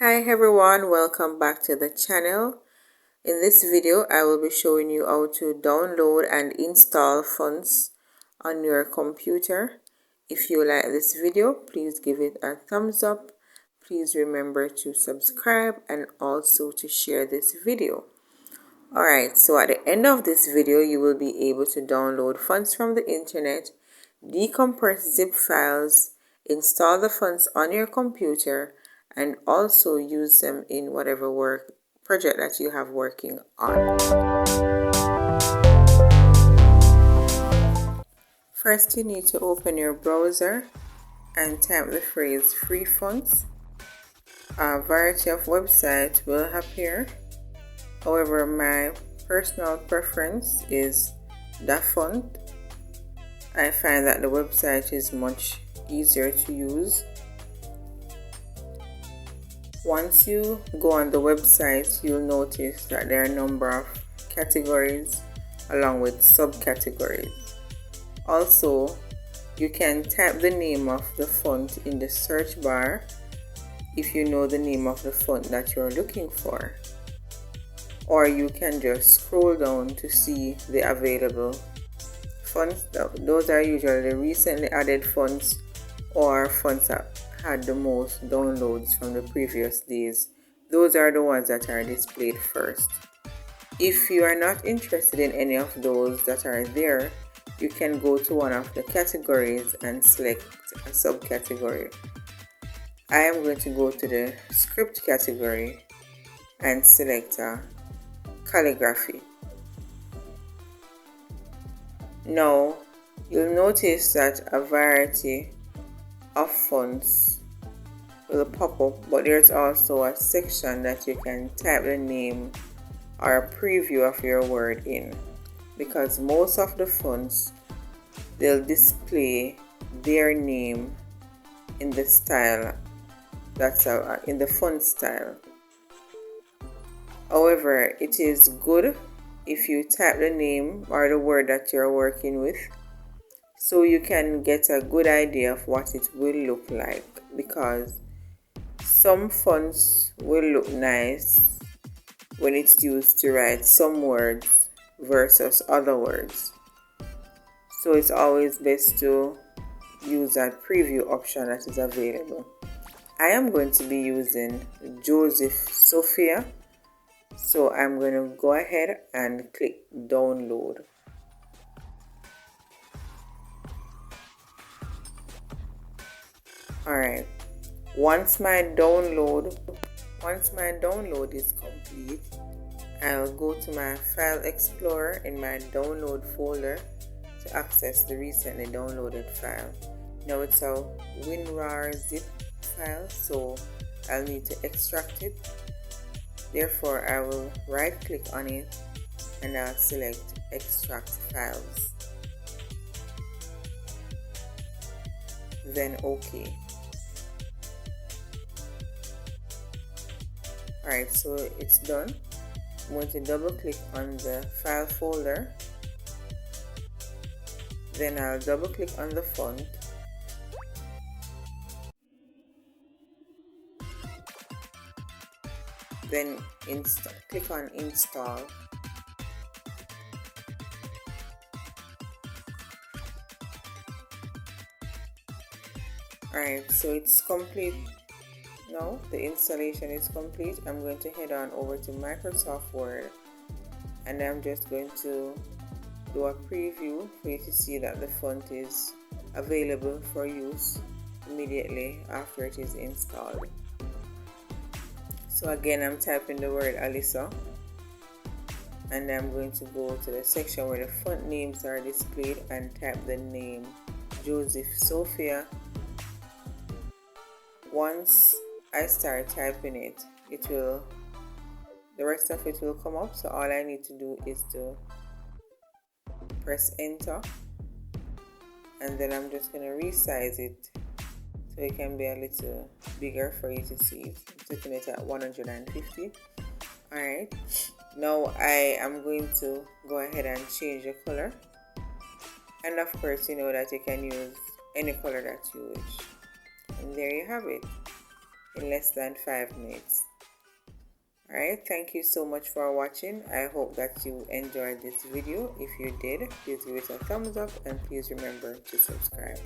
Hi everyone, welcome back to the channel. In this video I will be showing you how to download and install fonts on your computer. If you like this video, please give it a thumbs up. Please remember to subscribe and also to share this video. Alright, so at the end of this video you will be able to download fonts from the internet, decompress zip files, install the fonts on your computer, and also use them in whatever work project that you have working on. First, you need to open your browser and type the phrase free fonts. A variety of websites will appear. However, my personal preference is DaFont. I find that the website is much easier to use. Once you go on the website, you'll notice that there are a number of categories along with subcategories. Also, you can type the name of the font in the search bar if you know the name of the font that you're looking for. Or you can just scroll down to see the available fonts. Those are usually the recently added fonts or fonts that had the most downloads from the previous days. Those are the ones that are displayed first. If you are not interested in any of those that are there, you can go to one of the categories and select a subcategory. I am going to go to the script category and select calligraphy. Now, you'll notice that a variety of fonts will pop up, but there's also a section that you can type the name or a preview of your word in, because most of the fonts, they'll display their name in the style that's in the font style. However, it is good if you type the name or the word that you're working with, so you can get a good idea of what it will look like, because some fonts will look nice when it's used to write some words versus other words. So it's always best to use that preview option that is available. I am going to be using Joseph Sophia, so I'm going to go ahead and click download. Alright, once my download is complete, I'll go to my File Explorer in my download folder to access the recently downloaded file. Now it's a WinRAR zip file, so I'll need to extract it. Therefore, I will right click on it and I'll select Extract Files. Then OK. Alright, so it's done. I'm going to double click on the file folder. Then I'll double click on the font. Then click on install. Alright, so it's complete. Now the installation is complete. I'm going to head on over to Microsoft Word, and I'm just going to do a preview for you to see that the font is available for use immediately after it is installed. So again, I'm typing the word Alyssa, and I'm going to go to the section where the font names are displayed and type the name Joseph Sophia. Once I start typing it, the rest of it will come up. So all I need to do is to press enter, and then I'm just going to resize it so it can be a little bigger for you to see it. I'm setting it at 150. Alright, now I am going to go ahead and change the color, and of course you know that you can use any color that you wish, and there you have it. in less than 5 minutes. Alright, thank you so much for watching. I hope that you enjoyed this video. If you did, please give it a thumbs up and please remember to subscribe.